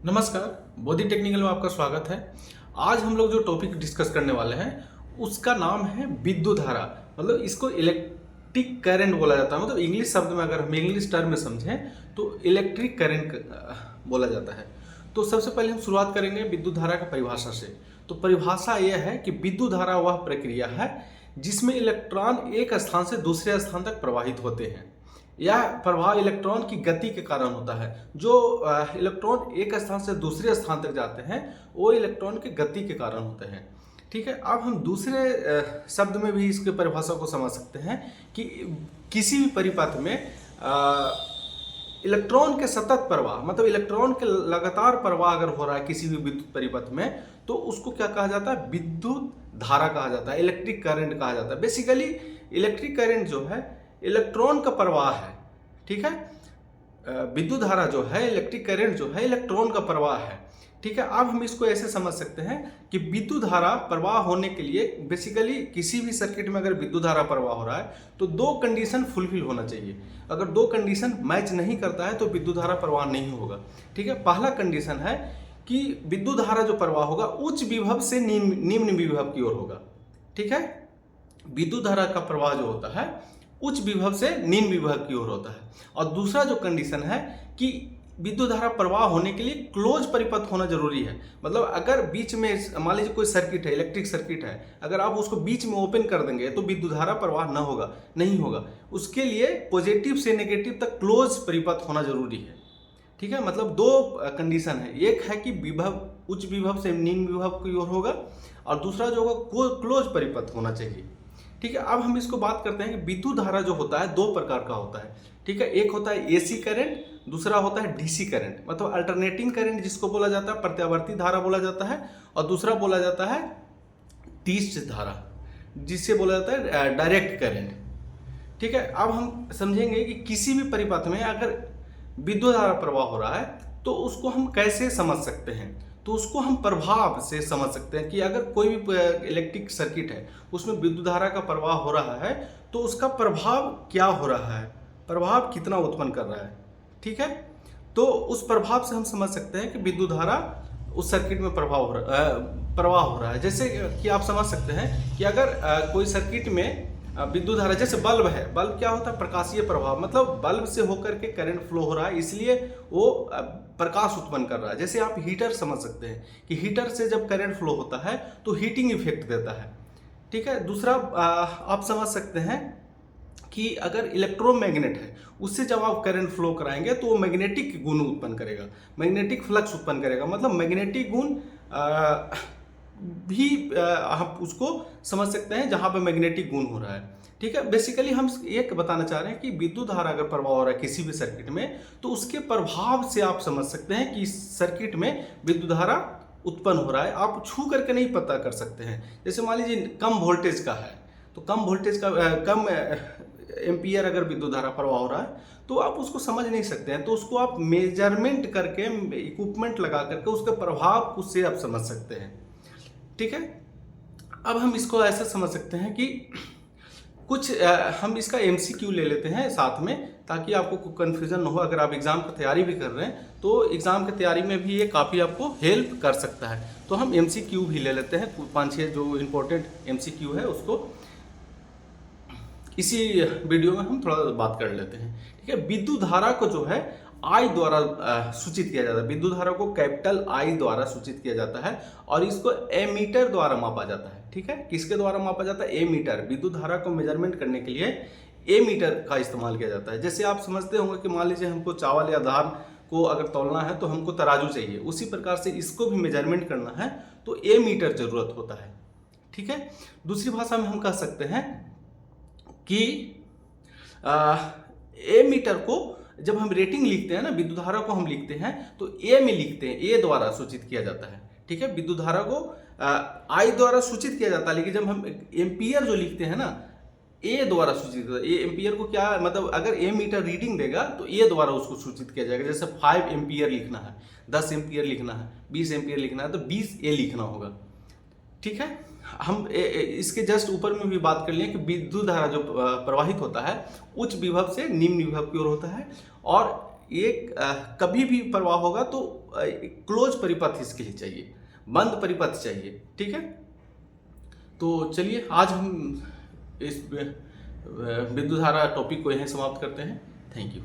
नमस्कार, बोधि टेक्निकल में आपका स्वागत है। आज हम लोग जो टॉपिक डिस्कस करने वाले हैं उसका नाम है विद्युत धारा। मतलब इसको इलेक्ट्रिक करंट बोला जाता है। मतलब इंग्लिश शब्द में अगर हम इंग्लिश टर्म में समझें तो इलेक्ट्रिक करंट बोला जाता है। तो सबसे पहले हम शुरुआत करेंगे विद्युत धारा की परिभाषा से। तो परिभाषा यह है कि विद्युत धारा वह प्रक्रिया है जिसमें इलेक्ट्रॉन एक स्थान से दूसरे स्थान तक प्रवाहित होते हैं। यह प्रभाव इलेक्ट्रॉन की गति के कारण होता है। जो इलेक्ट्रॉन एक स्थान से दूसरे स्थान तक जाते हैं वो इलेक्ट्रॉन की गति के कारण होते हैं। ठीक है, अब हम दूसरे शब्द में भी इसके परिभाषा को समझ सकते हैं कि किसी भी परिपथ में इलेक्ट्रॉन के सतत प्रवाह, मतलब इलेक्ट्रॉन के लगातार प्रवाह अगर हो रहा है किसी भी विद्युत परिपथ में, तो उसको क्या कहा जाता है? विद्युत धारा कहा जाता है, इलेक्ट्रिक करंट कहा जाता है। बेसिकली इलेक्ट्रिक करंट जो है इलेक्ट्रॉन का प्रवाह है। ठीक है, विद्युत धारा जो है, इलेक्ट्रिक करंट जो है, इलेक्ट्रॉन का प्रवाह है। ठीक है, अब हम इसको ऐसे समझ सकते हैं कि विद्युत धारा प्रवाह होने के लिए बेसिकली किसी भी सर्किट में अगर विद्युत धारा प्रवाह हो रहा है तो दो कंडीशन फुलफिल होना चाहिए। अगर दो कंडीशन मैच नहीं करता है तो विद्युत धारा प्रवाह नहीं होगा। ठीक है, पहला कंडीशन है कि विद्युत धारा जो प्रवाह होगा उच्च विभव से निम्न विभव की ओर होगा। ठीक है, विद्युत धारा का प्रवाह जो होता है उच्च विभव से निम्न विभव की ओर होता है। और दूसरा जो कंडीशन है कि विद्युत धारा प्रवाह होने के लिए क्लोज परिपथ होना जरूरी है। मतलब अगर बीच में मान लीजिए कोई सर्किट है, इलेक्ट्रिक सर्किट है, अगर आप उसको बीच में ओपन कर देंगे तो विद्युत धारा प्रवाह नहीं होगा। उसके लिए पॉजिटिव से नेगेटिव तक क्लोज परिपथ होना जरूरी है। ठीक है, मतलब दो कंडीशन है। एक है कि विभव उच्च विभव से निम्न विभव की ओर होगा और दूसरा जो होगा क्लोज परिपथ होना चाहिए। ठीक है, अब हम इसको बात करते हैं कि विद्युत धारा जो होता है दो प्रकार का होता है। ठीक है, एक होता है एसी करंट, दूसरा होता है डीसी करंट। मतलब अल्टरनेटिंग करंट जिसको बोला जाता है, प्रत्यावर्ती धारा बोला जाता है, और दूसरा बोला जाता है तीव्र धारा जिससे बोला जाता है डायरेक्ट करंट। ठीक है, अब हम समझेंगे कि किसी भी परिपथ में अगर विद्युत धारा प्रवाह हो रहा है तो उसको हम कैसे समझ सकते हैं। तो उसको हम प्रभाव से समझ सकते हैं कि अगर कोई भी इलेक्ट्रिक सर्किट है उसमें विद्युत धारा का प्रवाह हो रहा है तो उसका प्रभाव क्या हो रहा है, प्रभाव कितना उत्पन्न कर रहा है। ठीक है, तो उस प्रभाव से हम समझ सकते हैं कि विद्युत धारा उस सर्किट में प्रवाह हो रहा है। जैसे कि आप समझ सकते हैं कि अगर कोई सर्किट में विद्युत धारा, जैसे बल्ब है, बल्ब क्या होता है? प्रकाशीय प्रभाव, मतलब बल्ब से होकर के करंट फ्लो हो रहा है, इसलिए वो प्रकाश उत्पन्न कर रहा है। जैसे आप हीटर समझ सकते हैं कि हीटर से जब करंट फ्लो होता है तो हीटिंग इफेक्ट देता है। ठीक है, दूसरा आप समझ सकते हैं कि अगर इलेक्ट्रोमैग्नेट है उससे जब आप करंट फ्लो कराएंगे तो वो मैग्नेटिक गुण उत्पन्न करेगा, मैग्नेटिक फ्लक्स उत्पन्न करेगा। मतलब मैग्नेटिक गुण भी हम उसको समझ सकते हैं जहां पे मैग्नेटिक गुण हो रहा है। ठीक है, बेसिकली हम एक बताना चाह रहे हैं कि विद्युत धारा अगर प्रवाह हो रहा है किसी भी सर्किट में तो उसके प्रभाव से आप समझ सकते हैं कि इस सर्किट में विद्युत धारा उत्पन्न हो रहा है। आप छू करके नहीं पता कर सकते हैं। जैसे मान लीजिए कम वोल्टेज का है तो कम वोल्टेज का कम एम्पियर अगर विद्युत धारा प्रवाह हो रहा है तो आप उसको समझ नहीं सकते हैं। तो उसको आप मेजरमेंट करके, इक्विपमेंट लगा करके उसके प्रभाव उससे आप समझ सकते हैं। ठीक है, अब हम इसको ऐसा समझ सकते हैं कि कुछ हम इसका एमसीक्यू ले लेते हैं साथ में ताकि आपको कोई कन्फ्यूजन न हो। अगर आप एग्जाम की तैयारी भी कर रहे हैं तो एग्जाम की तैयारी में भी ये काफ़ी आपको हेल्प कर सकता है। तो हम एमसीक्यू भी ले लेते हैं, 5-6 जो इम्पोर्टेंट एमसीक्यू है उसको इसी वीडियो में हम थोड़ा बात कर लेते हैं। ठीक है, विद्युत धारा को जो है आई द्वारा सूचित किया जाता है। विद्युत धारा को कैपिटल आई द्वारा सूचित किया जाता है और इसको एमीटर द्वारा मापा जाता है। ठीक है, किसके द्वारा मापा जाता है? एमीटर। विद्युत धारा को मेजरमेंट करने के लिए एमीटर का इस्तेमाल किया जाता है। जैसे आप समझते होंगे कि मान लीजिए हमको चावल या धान को अगर तौलना है तो हमको तराजू चाहिए, उसी प्रकार से इसको भी मेजरमेंट करना है तो एमीटर जरूरत होता है। ठीक है, दूसरी भाषा में हम कह सकते हैं कि एमीटर को जब हम रेटिंग लिखते हैं ना, विद्युत धारा को हम लिखते हैं तो ए में लिखते हैं, ए द्वारा सूचित किया जाता है। ठीक है, विद्युत धारा को आई द्वारा सूचित किया जाता है, लेकिन जब हम एम्पियर जो लिखते हैं ना, ए द्वारा सूचित होता है। ए एम्पियर को क्या मतलब अगर ए मीटर रीडिंग देगा तो ए द्वारा उसको सूचित किया जाएगा। जैसे 5 एम्पियर लिखना है, 10 एम्पियर लिखना है, 20 एम्पियर लिखना है तो 20 ए लिखना होगा। ठीक है, हम इसके जस्ट ऊपर में भी बात कर लिए कि विद्युत धारा जो प्रवाहित होता है उच्च विभव से निम्न विभव की ओर होता है और एक कभी भी प्रवाह होगा तो क्लोज परिपथ इसके लिए चाहिए, बंद परिपथ चाहिए। ठीक है, तो चलिए आज हम इस विद्युत धारा टॉपिक को यहीं समाप्त करते हैं। Thank you.